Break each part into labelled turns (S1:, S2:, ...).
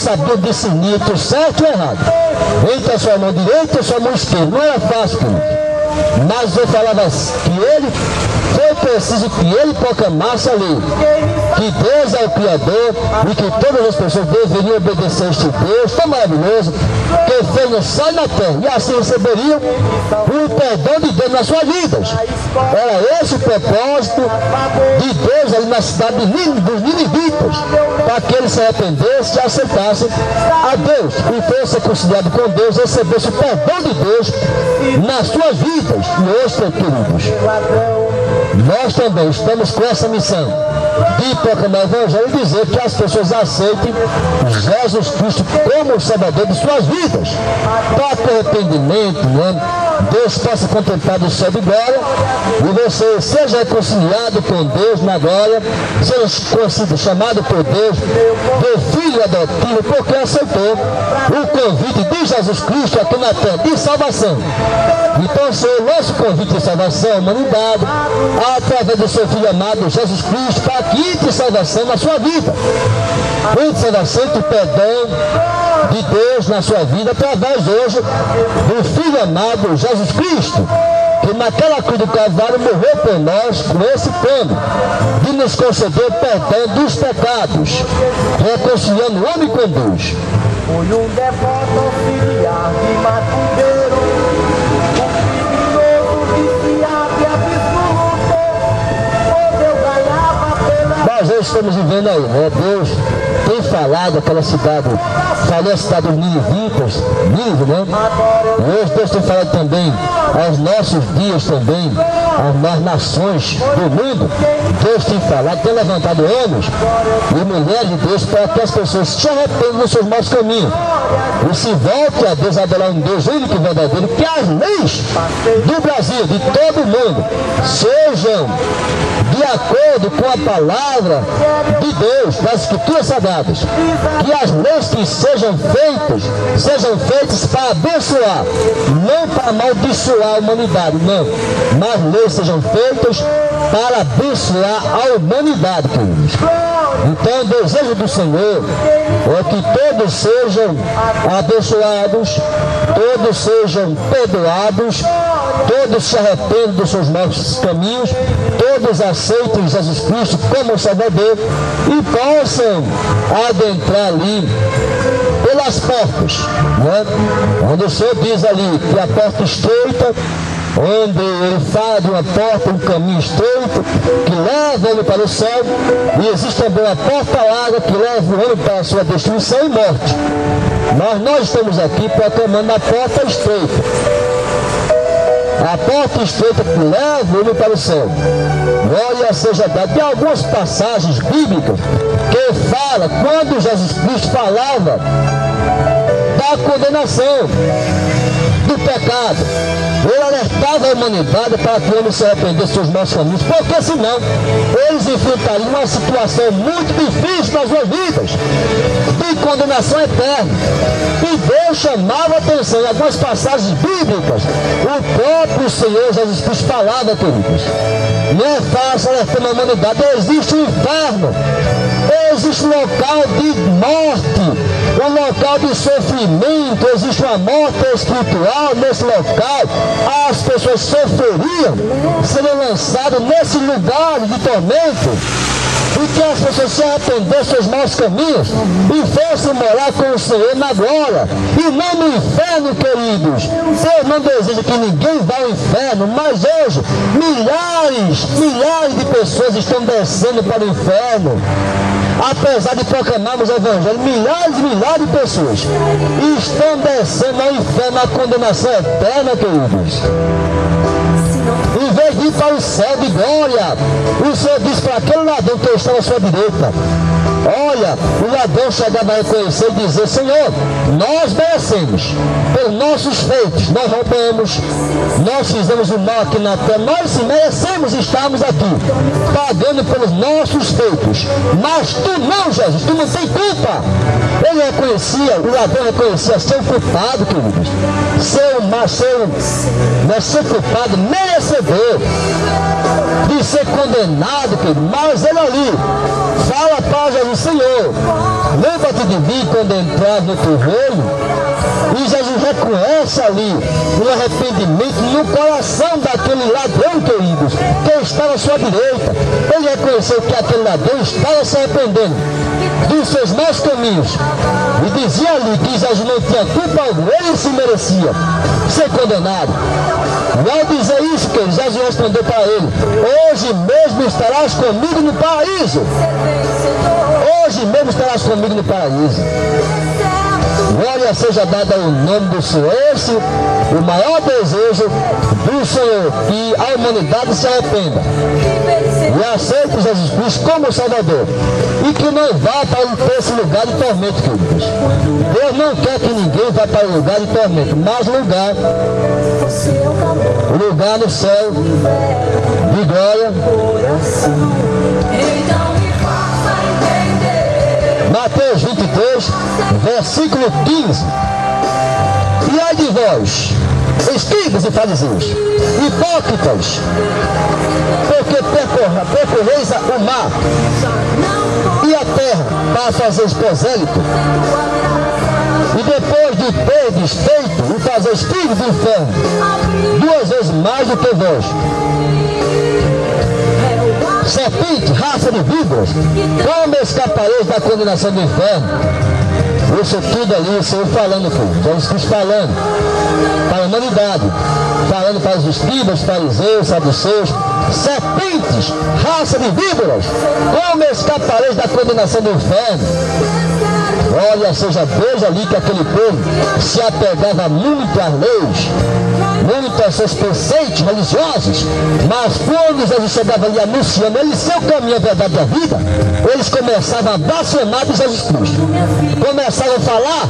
S1: sabia discernir entre o certo e o errado, entre a sua mão direita e a sua mão esquerda. Não era fácil, querido. Mas eu falava que ele foi preciso que ele proclamasse a lei, que Deus é o Criador e que todas as pessoas deveriam obedecer a este Deus tão maravilhoso, que fez no céu e na terra, e assim receberiam o perdão de Deus nas suas vidas. Era esse o propósito de Deus ali na cidade dos ninivitas, para que eles se arrependessem e aceitassem a Deus, e fosse reconciliado com Deus, recebesse o perdão de Deus nas suas vidas. E hoje, queridos, nós também estamos com essa missão de proclamar o Evangelho e dizer que as pessoas aceitem Jesus Cristo como o Salvador de suas vidas, para que o arrependimento, né, Deus possa contemplar do céu de glória e você seja reconciliado com Deus na glória, seja chamado por Deus de filho adotivo, porque aceitou o convite de Jesus Cristo aqui na terra de salvação. Então, Senhor, nosso convite de salvação à humanidade, através do seu Filho amado Jesus Cristo, para que entre salvação na sua vida, entre salvação e perdão de Deus na sua vida, através hoje do Filho amado Jesus Cristo, que naquela cruz do Calvário morreu por nós com esse plano de nos conceder perdão dos pecados, reconciliando o homem com Deus.
S2: Foi um devoto auxiliar de Matudeiro, o criminoso viciado e absoluto, onde eu ganhava pela...
S1: Nós hoje estamos vivendo aí, né? Deus tem falado aquela cidade, falou a cidade dos ninivitas, Nínive, né? E hoje Deus tem falado também aos nossos dias também, às nações do mundo. Deus tem falado, tem levantado homens e mulheres de Deus para que as pessoas se arrependam dos seus maus caminhos e se voltem a Deus, a adorar um Deus único e verdadeiro, que as leis do Brasil, de todo o mundo, sejam de acordo com a palavra de Deus, das Escrituras Sagradas, que as leis que sejam feitas para abençoar, não para amaldiçoar a humanidade, não, mas leis sejam feitas para abençoar a humanidade, queridos. Então o desejo do Senhor é que todos sejam abençoados, todos sejam perdoados, todos se arrependam dos seus maus caminhos, todos aceitem Jesus Cristo como Salvador e possam adentrar ali pelas portas, né? Onde o Senhor diz ali que a porta estreita, onde ele fala de uma porta, um caminho estreito, que leva ele para o céu, e existe também uma porta larga que leva o homem para a sua destruição e morte. Mas nós estamos aqui proclamando a porta estreita. A porta estreita que leva o homem para o céu. Glória seja dada. Tem algumas passagens bíblicas que falam, quando Jesus Cristo falava da condenação do pecado, ele alertava a humanidade para que o homem se arrependesse dos seus maus caminhos, porque senão eles enfrentariam uma situação muito difícil nas suas vidas, de condenação eterna. E Deus chamava a atenção em algumas passagens bíblicas. O próprio Senhor Jesus Cristo falava, queridos, não é fácil alertar a humanidade, existe um inferno, existe um local de morte, um local de sofrimento, existe uma morte espiritual nesse local. As pessoas sofreriam, seriam lançadas nesse lugar de tormento, e que as pessoas se arrependessem dos seus maus caminhos e fossem morar com o Senhor na glória e não no inferno, queridos. Deus não deseja que ninguém vá ao inferno, mas hoje milhares de pessoas estão descendo para o inferno. Apesar de proclamarmos o Evangelho, milhares e milhares de pessoas estão descendo ao inferno, à condenação eterna, queridos. Em vez de ir para o céu de glória, o Senhor diz para aquele ladrão que está à sua direita: olha, o ladrão chegava a reconhecer e dizer: Senhor, nós merecemos, pelos nossos feitos, nós roubamos, nós fizemos o mal aqui na terra, nós merecemos estarmos aqui, pagando pelos nossos feitos, mas tu não, Jesus, tu não tem culpa. Ele reconhecia, o ladrão reconhecia ser culpado, queridos, ser culpado, merecedor de ser condenado, querido. Mas ele ali Fala para Jesus: Senhor, lembra-te de mim quando entrar no teu reino. E Jesus reconhece ali o arrependimento no coração daquele ladrão, queridos, que está à sua direita. Ele reconheceu que aquele ladrão estava se arrependendo dos seus maus caminhos. E dizia ali que Jesus não tinha culpa alguma, ele se merecia ser condenado. E ao dizer isso, que Jesus respondeu para ele: hoje mesmo estarás comigo no paraíso. Hoje mesmo estarás comigo no paraíso. Glória seja dada ao nome do Senhor. Esse o maior desejo do Senhor, que a humanidade se arrependa e aceite Jesus Cristo como Salvador, e que não vá para esse lugar de tormento, queridos. Deus não quer que ninguém vá para o lugar de tormento, mas lugar no céu de glória. Mateus 23, versículo 15. E ai de vós, escribas e fariseus, hipócritas, porque percorreis o mar e a terra para fazer prosélito, e depois de terdes feito e fazeis filhos do inferno, 2 vezes mais do que vós. Serpente, raça de víboras, como escapareis da condenação do inferno? Isso tudo ali, o Senhor falando, Jesus Cristo falando para a humanidade, falando para os escribas, fariseus, saduceus. Serpentes, raça de víboras, como escapareis da condenação do inferno? Olha, seja Deus ali que aquele povo se apegava muito às leis, muito aos seus preceitos religiosos, mas quando Jesus chegava ali anunciando ele seu caminho, a verdade e a vida, eles começavam a blasfemar de Jesus Cristo, começavam a falar,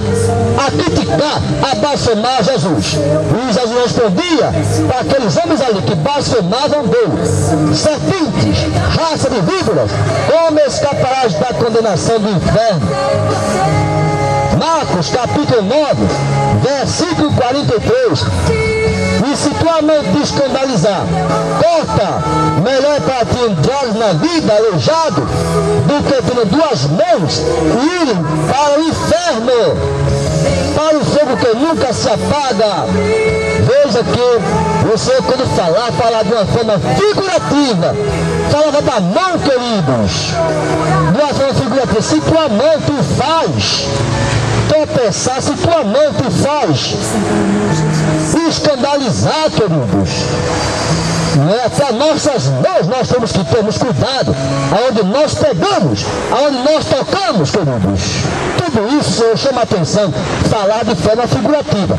S1: a criticar, a blasfemar Jesus. E Jesus respondia para aqueles homens ali que blasfemavam dele: serpentes, raça de víboras, como escaparás da condenação do inferno? Marcos capítulo 9, versículo 43. E se tua mão te escandalizar, corta. Melhor para ti entrares na vida aleijado do que tendo 2 mãos e irem para o inferno, para o fogo que nunca se apaga. Veja que o Senhor, quando fala de uma forma figurativa, falava da mão, queridos, de uma forma figurativa. Se tua mão tu faz tropeçar, se tua mão tu faz escandalizar, queridos, até nossas mãos nós temos que termos cuidado, aonde nós pegamos, aonde nós tocamos, queridos. Tudo isso o Senhor chama a atenção, falar de forma figurativa.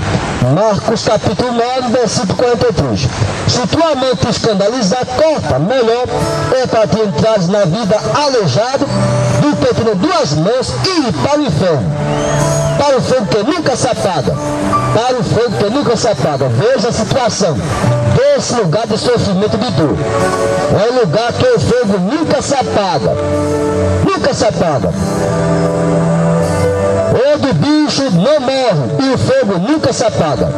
S1: Marcos capítulo 9, versículo 43. Se tua mão te escandalizar, corta. Melhor é para te entrares na vida aleijado do que tendo 2 mãos e ir para o inferno, para o fogo que nunca se apaga, para o fogo que nunca se apaga. Veja a situação desse lugar de sofrimento, de dor. É um lugar que o fogo nunca se apaga, nunca se apaga. Onde o bicho não morre e o fogo nunca se apaga.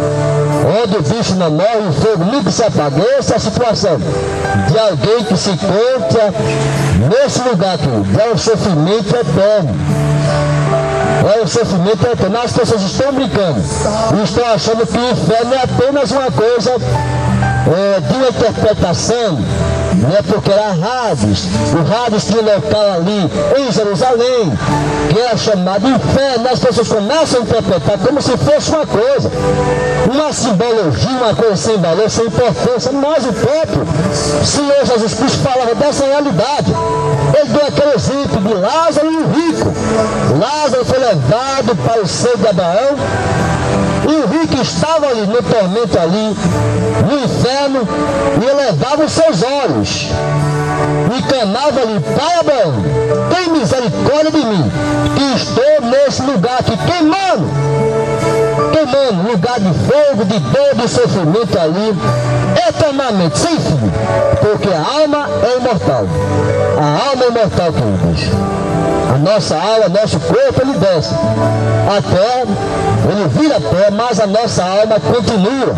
S1: Onde o bicho não morre e o fogo nunca se apaga. Essa é a situação de alguém que se encontra nesse lugar aqui. É um sofrimento eterno. É um sofrimento eterno. As pessoas estão brincando e estão achando que o inferno é apenas uma coisa de uma interpretação, né? Porque era Hades. O Hades tinha um local ali em Jerusalém que era chamado inferno. As pessoas começam a interpretar como se fosse uma coisa, uma simbologia, uma coisa sem valor, sem importância. Mas o próprio Senhor Jesus Cristo falava dessa realidade. Ele deu aquele exemplo de Lázaro e o rico. Lázaro foi levado para o seio de Abraão, e o rico estava ali no tormento, ali no inferno, e elevava os seus olhos e clamava ali: Pai Abraão, tem misericórdia de mim, que estou nesse lugar aqui queimando, lugar de fogo, de dor, de sofrimento ali, eternamente, sem fim, porque a alma é imortal. A alma é imortal, queridos. A nossa alma, nosso corpo, ele desce a terra, ele vira a terra, mas a nossa alma continua.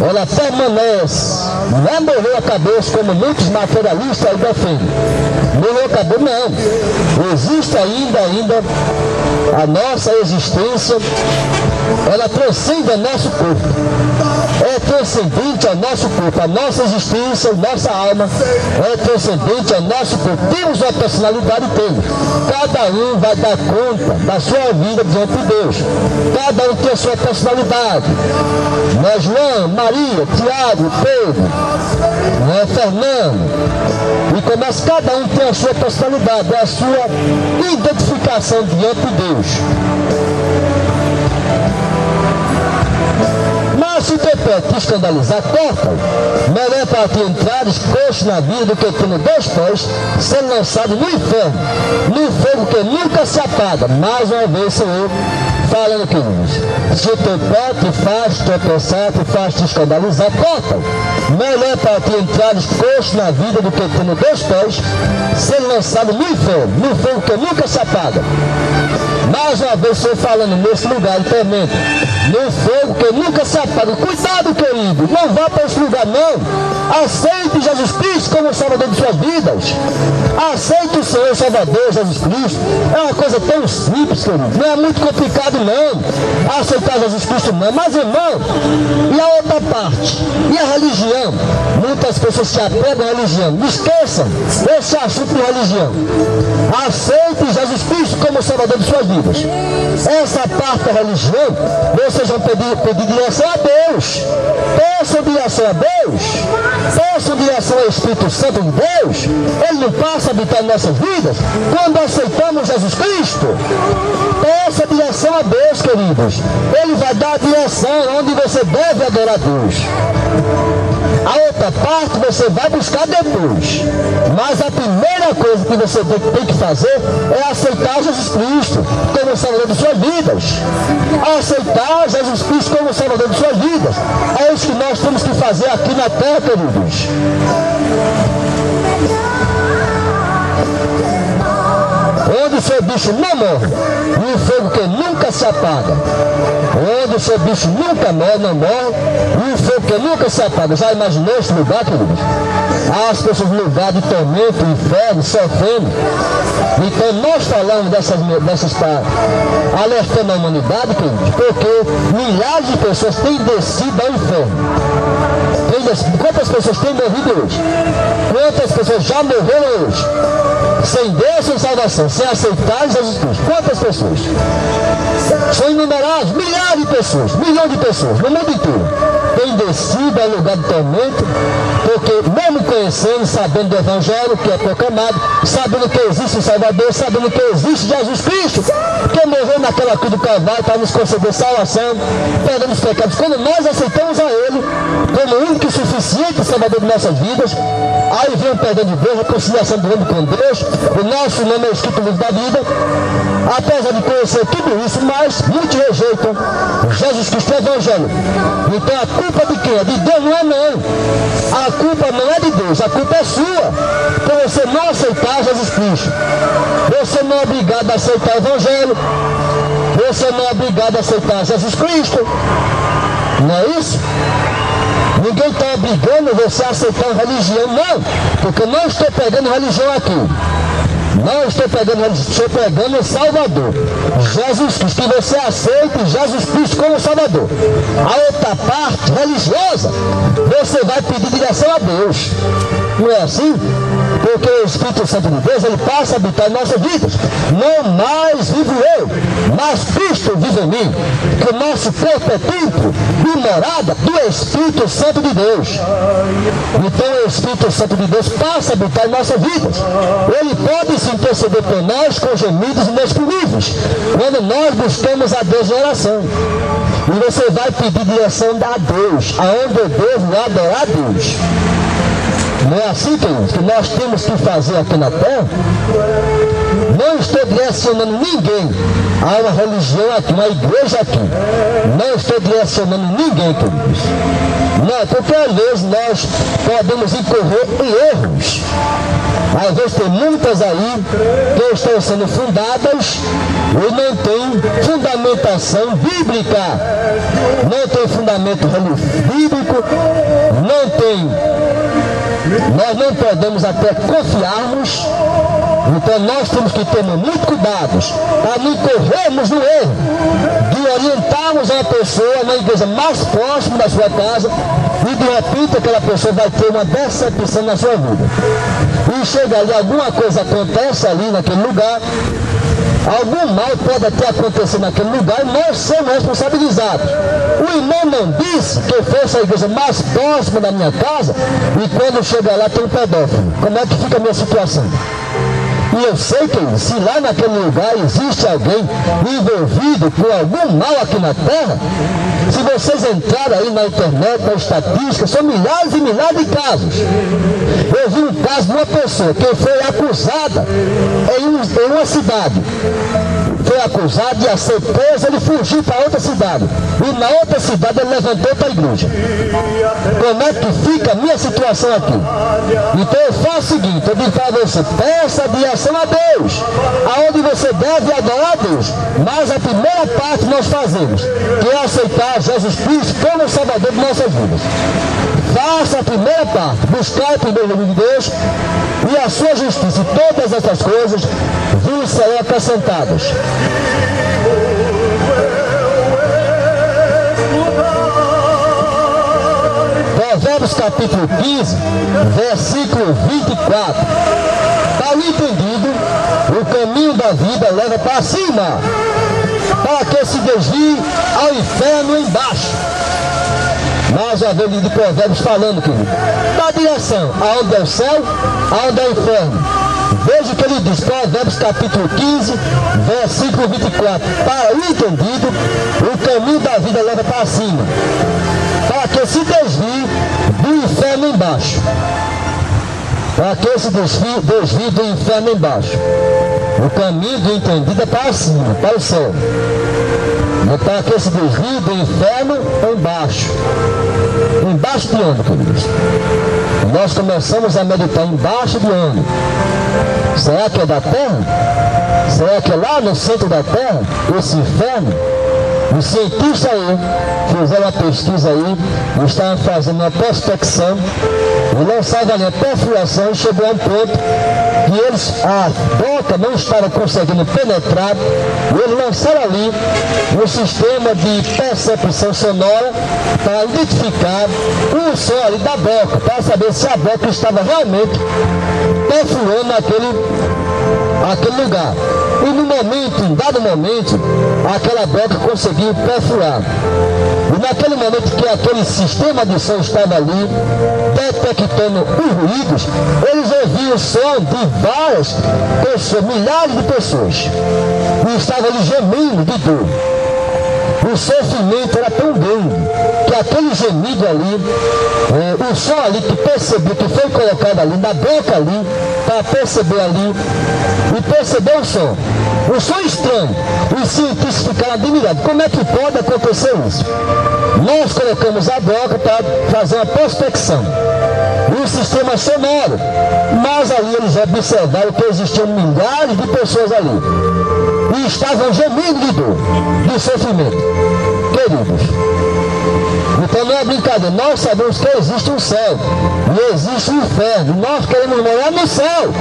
S1: ela permanece. Não é morreu, acabou, como muitos materialistas aí defendem. Morreu, acabou, não. Existe ainda a nossa existência, ela transcende o nosso corpo. É transcendente ao nosso corpo, a nossa existência, nossa alma é transcendente ao nosso corpo. Temos uma personalidade, temos. Cada um vai dar conta da sua vida diante de Deus. Cada um tem a sua personalidade. Não é João, Maria, Tiago, Pedro, não é Fernando. E começa, cada um tem a sua personalidade, a sua identificação diante de Deus. Mas se teu pé te escandalizar, corta. Melhor para ti entrares coxo na vida do que tendo 2 pés, sendo lançado no inferno, no fogo que nunca se apaga. Mais uma vez sou eu falando, queridos. Se o teu pé te faz tropeçar, te faz te escandalizar, corta. Melhor para ti entrares coxo na vida do que tendo 2 pés, sendo lançado no inferno, no fogo que nunca se apaga. Mais uma vez estou falando nesse lugar de tormento, no fogo que nunca se apaga. Cuidado, querido, não vá para esse lugar não. Aceite Jesus Cristo como Salvador de suas vidas. Aceite o Senhor Salvador Jesus Cristo. É uma coisa tão simples, querido, não é muito complicado não aceitar Jesus Cristo não. Mas irmão, e a outra parte? E a religião? Muitas pessoas se apegam à religião. Esqueçam esse assunto de religião. Aceite Jesus Cristo como Salvador de suas vidas. Essa parte da religião, vocês vão pedir direção a Deus. Peçam direção a Deus. Peçam direção ao Espírito Santo de Deus. Ele não passa a habitar em nossas vidas quando aceitamos Jesus Cristo. Peça direção a Deus, queridos. Ele vai dar a direção onde você deve adorar a Deus. A outra parte você vai buscar depois. Mas a primeira coisa que você tem que fazer é aceitar Jesus Cristo como Salvador de suas vidas. Aceitar Jesus Cristo como Salvador de suas vidas. É isso que nós temos que fazer aqui na terra, queridos. Onde o seu bicho não morre, e o fogo que nunca se apaga. Onde o seu bicho nunca morre, não morre, e o fogo que nunca se apaga. Já imaginou esse lugar, queridos? As pessoas no lugar de tormento, inferno, sofrendo. Então nós falamos dessas alertando a humanidade, queridos, porque milhares de pessoas têm descido ao inferno. Quantas pessoas têm morrido hoje? Quantas pessoas já morreram hoje? Sem Deus, sem salvação, sem aceitar Jesus Cristo. Quantas pessoas? São inumeradas, milhares de pessoas, milhões de pessoas, no mundo inteiro. Tem descido ao lugar de tormento, porque mesmo conhecendo, sabendo do Evangelho que é proclamado, sabendo que existe o Salvador, sabendo que existe Jesus Cristo, que morreu naquela cruz do Calvário para nos conceder salvação, perdão os pecados. Quando nós aceitamos a Ele como o único e suficiente Salvador de nossas vidas, aí vem o perdão de Deus, a reconciliação do homem com Deus, o nosso nome é escrito no livro da vida. Apesar de conhecer tudo isso, mas muitos rejeitam Jesus Cristo e o Evangelho. Então a culpa de quem? É de Deus? Não é não. A culpa não é de Deus, a culpa é sua, por você não aceitar Jesus Cristo. Você não é obrigado a aceitar o Evangelho, você não é obrigado a aceitar Jesus Cristo. Não é isso? Ninguém está obrigando você a aceitar uma religião, não, porque eu não estou pegando religião aqui. Não estou pegando religião, estou pegando o Salvador, Jesus Cristo, que você aceite Jesus Cristo como Salvador. A outra parte religiosa, você vai pedir direção a Deus. Não é assim? Porque o Espírito Santo de Deus, ele passa a habitar em nossas vidas. Não mais vivo eu, mas Cristo vive em mim. Que o nosso corpo é templo e morada do Espírito Santo de Deus. Então o Espírito Santo de Deus passa a habitar em nossas vidas. Ele pode se interceder por nós com gemidos inexprimíveis, quando nós buscamos a Deus em oração. E você vai pedir direção a Deus, aonde eu devo adorar a Deus. Não é assim, queridos, que nós temos que fazer aqui na terra? Não estou direcionando ninguém a uma religião aqui, uma igreja aqui. Não estou direcionando ninguém, queridos. Não, porque às vezes nós podemos incorrer em erros. Às vezes tem muitas aí que estão sendo fundadas e não tem fundamentação bíblica, não tem fundamento bíblico, não tem. Nós não podemos até confiarmos, então nós temos que ter muito cuidado para não corrermos no erro de orientarmos uma pessoa na igreja mais próxima da sua casa e de repente aquela pessoa vai ter uma decepção na sua vida. E chega ali, alguma coisa acontece ali naquele lugar, algum mal pode até acontecer naquele lugar e nós somos responsabilizados. O irmão não disse que eu fosse a igreja mais próxima da minha casa e quando chega lá tem um pedófilo. Como é que fica a minha situação? E eu sei que se lá naquele lugar existe alguém envolvido com algum mal aqui na terra, se vocês entrarem aí na internet, na estatística, são milhares e milhares de casos. Eu vi um caso de uma pessoa que foi acusada em uma cidade. Foi acusado de ser preso, ele fugiu para outra cidade. E na outra cidade ele levantou para a igreja. Como é que fica a minha situação aqui? Então eu faço o seguinte, eu digo para você, peça a direção a Deus, aonde você deve adorar a Deus. Mas a primeira parte nós fazemos, que é aceitar Jesus Cristo como Salvador de nossas vidas. Faça a primeira parte, buscar o primeiro reino de Deus e a sua justiça, e todas essas coisas vos serão acrescentadas. Provérbios capítulo 15, versículo 24. Tal entendido, o caminho da vida leva para cima, para que se desvie ao inferno embaixo. Mais uma vez de Provérbios falando, querido, da direção, aonde é o céu, aonde é o inferno. Veja o que ele diz, Provérbios capítulo 15, versículo 24. Para o entendido, o caminho da vida leva para cima, para que se desvie do inferno embaixo. Para que se desvie do inferno embaixo. O caminho do entendido é para cima, para o céu. Para que se desvie do inferno embaixo. Embaixo de onde, queridos? Nós começamos a meditar embaixo de onde? Será que é da terra? Será que é lá no centro da terra? Esse inferno? Os cientistas aí fizeram uma pesquisa aí, estavam fazendo uma prospecção e lançavam ali a perfuração e chegou a um ponto que eles, a boca não estava conseguindo penetrar, e eles lançaram ali um sistema de percepção sonora para identificar o som ali da boca, para saber se a boca estava realmente perfurando aquele lugar. E no momento, em dado momento, aquela boca conseguiu perfurar. E naquele momento que aquele sistema de som estava ali, detectando os ruídos, eles ouviam o som de várias pessoas, milhares de pessoas. E estavam ali gemendo de dor. O sofrimento era tão grande que aquele gemido ali, o som ali que percebeu, que foi colocado ali, na boca ali, para perceber ali, e perceber o som estranho. Os cientistas ficaram admirados. Como é que pode acontecer isso? Nós colocamos a boca para fazer uma prospecção. E o sistema sonoro. Mas ali eles observaram que existiam milhares de pessoas ali. E estavam gemendo de dor, de sofrimento. Queridos, então não é brincadeira, nós sabemos que existe um céu e existe um inferno. Nós queremos morar no céu.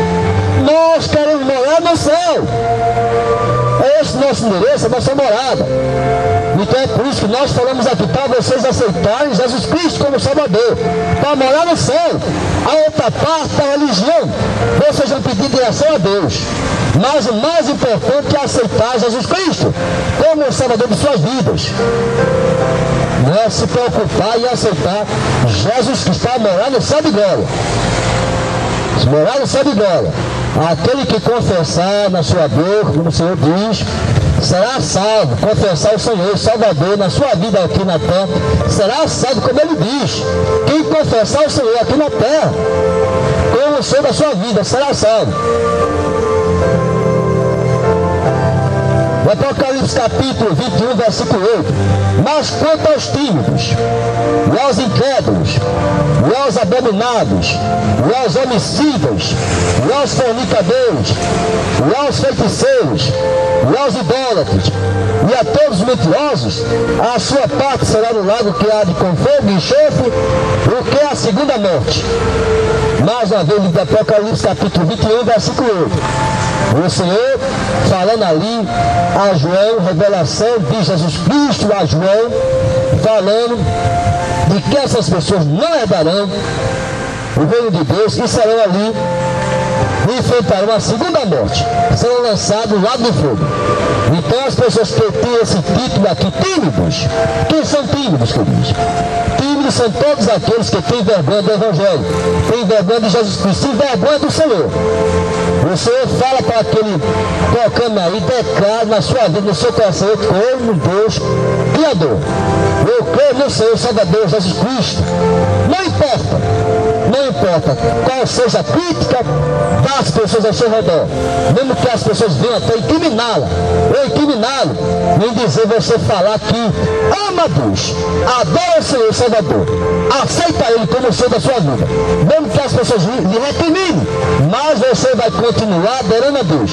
S1: Nós queremos morar no céu. É esse nosso endereço, a nossa morada. Então é por isso que nós falamos aqui, para vocês aceitarem Jesus Cristo como Salvador, para morar no céu. A outra parte da religião, vocês vão pedir direção a Deus. Mas o mais importante é aceitar Jesus Cristo como o Salvador de suas vidas. Não é se preocupar em aceitar Jesus Cristo para morar no céu de glória. Se morar no céu de glória, aquele que confessar na sua boca, como o Senhor diz, será salvo. Confessar o Senhor, o Salvador, na sua vida aqui na terra, será salvo, como ele diz. Quem confessar o Senhor aqui na terra, como o Senhor da sua vida, será salvo. O Apocalipse capítulo 21, versículo 8. Mas quanto aos tímidos, e aos incrédulos, e aos abominados, e aos homicidas, e aos fornicadores, e aos feiticeiros, e aos idólatras, e a todos os mentirosos, a sua parte será no lago que há de com fogo e enxofre, o que é a segunda morte. Mais uma vez, livro do Apocalipse, capítulo 21, versículo 8. O Senhor, falando ali a João, revelação de Jesus Cristo a João, falando de que essas pessoas não herdarão o reino de Deus e serão ali e enfrentarão a segunda morte, serão lançados no lago de fogo. Então as pessoas que têm esse título aqui, tímidos, quem são tímidos, queridos? Tímidos são todos aqueles que têm vergonha do Evangelho, têm vergonha de Jesus Cristo, têm vergonha do Senhor. O Senhor fala para aquele tocando aí, declara na sua vida, no seu coração: eu creio no Deus Criador, eu creio no Senhor Salvador Jesus Cristo. Não importa qual seja a crítica das pessoas ao seu redor, mesmo que as pessoas venham até incriminá-la ou incriminá-lo em dizer, você falar que ama Deus, adora o Senhor Salvador, aceita Ele como o Senhor da sua vida, mesmo que as pessoas lhe recriminem, mas você vai continuar adorando a Deus.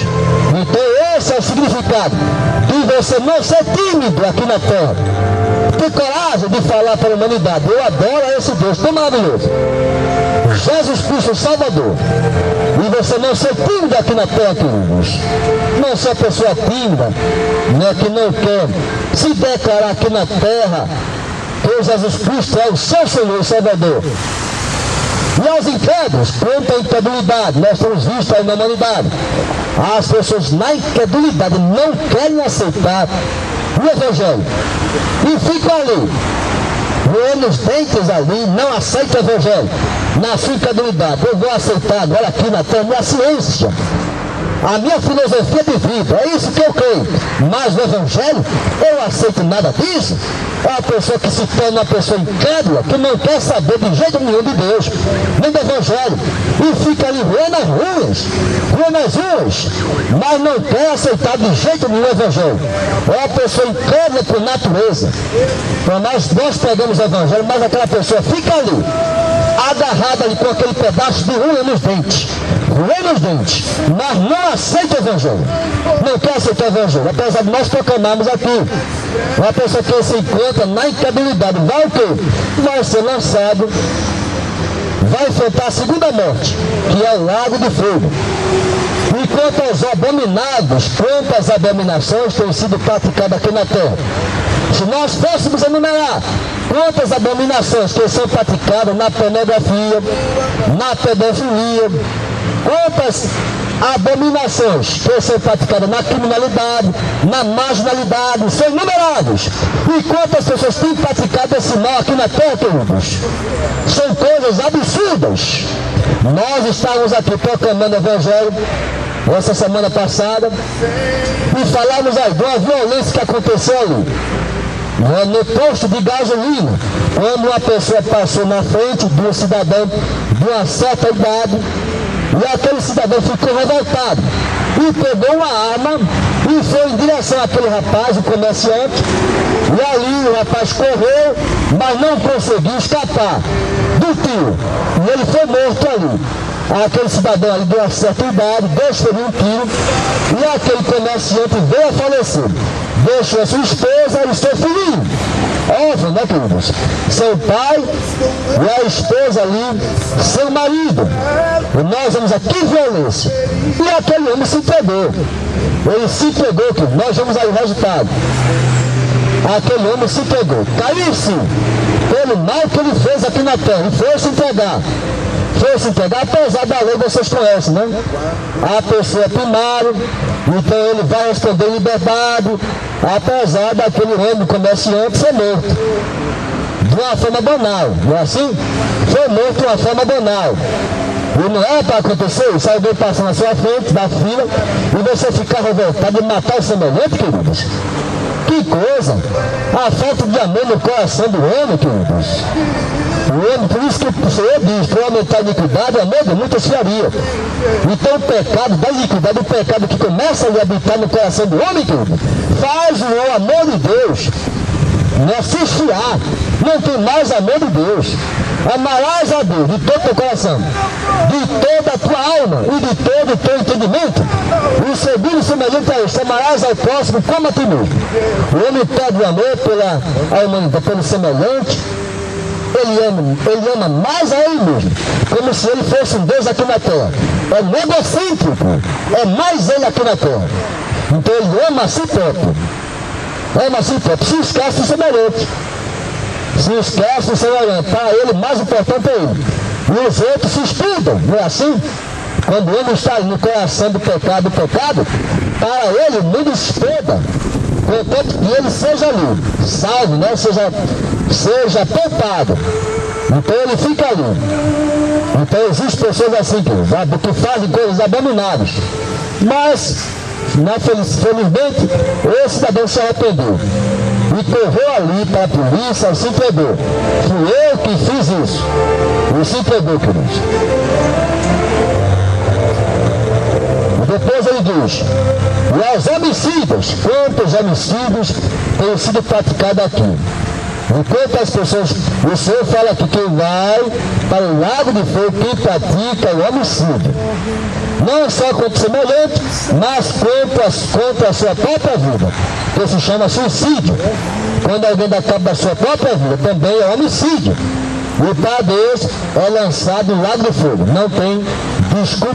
S1: Então esse é o significado de você não ser tímido aqui na terra. Tem coragem de falar para a humanidade: eu adoro a esse Deus tão maravilhoso, Jesus Cristo Salvador. E você não ser tímido aqui na terra, queridos. Não ser pessoa tímida, né, que não quer se declarar aqui na terra que Jesus Cristo é o seu Senhor e Salvador. E aos incrédulos, quanto à incredulidade, nós temos visto aí na humanidade, as pessoas na incredulidade não querem aceitar o Evangelho e ficam ali, roendo os dentes ali, não aceitam o Evangelho na sua incredulidade. Eu vou aceitar agora aqui na terra minha ciência, a minha filosofia de vida, é isso que eu creio, mas no Evangelho eu aceito nada disso. É uma pessoa que se torna uma pessoa incrédula, que não quer saber de jeito nenhum de Deus, nem do Evangelho, e fica ali roendo as ruas, mas não quer aceitar de jeito nenhum o Evangelho. É uma pessoa incrédula por natureza. Então nós pegamos o Evangelho, mas aquela pessoa fica ali, agarrada ali com aquele pedaço de roendo os dentes, mas não aceita o Evangelho, não quer aceitar o Evangelho, apesar de nós proclamarmos aqui. Uma pessoa que se encontra na incredulidade vai o quê? Vai ser lançado, vai enfrentar a segunda morte, que é o lago de fogo. E quanto aos abominados, quantas abominações têm sido praticadas aqui na terra? Se nós fôssemos enumerar quantas abominações que são praticadas na pornografia, na pedofilia, quantas abominações que são praticadas na criminalidade, na marginalidade, são inumerados. E quantas pessoas têm praticado esse mal aqui na terra, queridos? São coisas absurdas. Nós estávamos aqui proclamando o Evangelho essa semana passada e falamos aí de uma violência que aconteceu ali, no posto de gasolina, quando uma pessoa passou na frente de um cidadão de uma certa idade, e aquele cidadão ficou revoltado e pegou uma arma e foi em direção àquele rapaz, o comerciante, e ali o rapaz correu, mas não conseguiu escapar do tiro, e ele foi morto ali. Aquele cidadão ali de uma certa idade desferiu um tiro e aquele comerciante veio a falecer, deixou a sua esposa e o seu filhinho. Óbvio, né, queridos? Seu pai e a esposa ali, seu marido. E nós vamos aqui violência. E aquele homem se entregou. Ele se entregou, que nós vamos aí o resultado. Aquele homem se entregou. Caiu sim, pelo mal que ele fez aqui na terra. E foi se entregar. Apesar da lei, vocês conhecem, né? A pessoa é primário, então ele vai responder em liberdade, apesar daquele homem comerciante ser morto de uma forma banal, não é assim? Foi morto de uma forma banal. E não é para acontecer isso, alguém passa na sua frente, na fila, e você ficar revoltado e matar o semelhante, queridos. Que coisa! A falta de amor no coração do homem, queridos. O homem, por isso que o Senhor diz, para aumentar a iniquidade, o amor de muitos se haria. Então o pecado da iniquidade, o pecado que começa a habitar no coração do homem, querido, faz o amor de Deus se esfriar. Não tem mais amor de Deus. Amarás a Deus de todo o teu coração, de toda a tua alma e de todo o teu entendimento. E segundo semelhante a isso, amarás ao próximo como a ti mesmo. O homem pede o amor pela humanidade, pelo semelhante. Ele ama mais a ele mesmo, como se ele fosse um Deus aqui na terra. É um egocêntrico, é mais ele aqui na terra. Então ele ama a si próprio. Ama a si próprio, se esquece do semelhante. Se esquece do semelhante, para ele, mais importante é ele. E os outros se estudam, não é assim? Quando o homem está no coração do pecado, para ele o mundo estuda, contanto que ele seja ali, salvo, né? Seja poupado. Então ele fica ali. Então existem pessoas assim que fazem coisas abomináveis. Mas, felizmente, esse cidadão se arrependeu. E correu ali para a polícia e se entregou. Fui eu que fiz isso. E se entregou, queridos. E depois ele diz: e aos homicídios, quantos homicídios têm sido praticados aqui? Enquanto as pessoas, o Senhor fala aqui, quem vai para o lago de fogo, quem pratica o homicídio. Não só contra o semelhante, mas contra a sua própria vida, que se chama suicídio. Quando alguém dá cabo da sua própria vida, também é homicídio. E para Deus é lançado no lago de fogo. Não tem desculpa.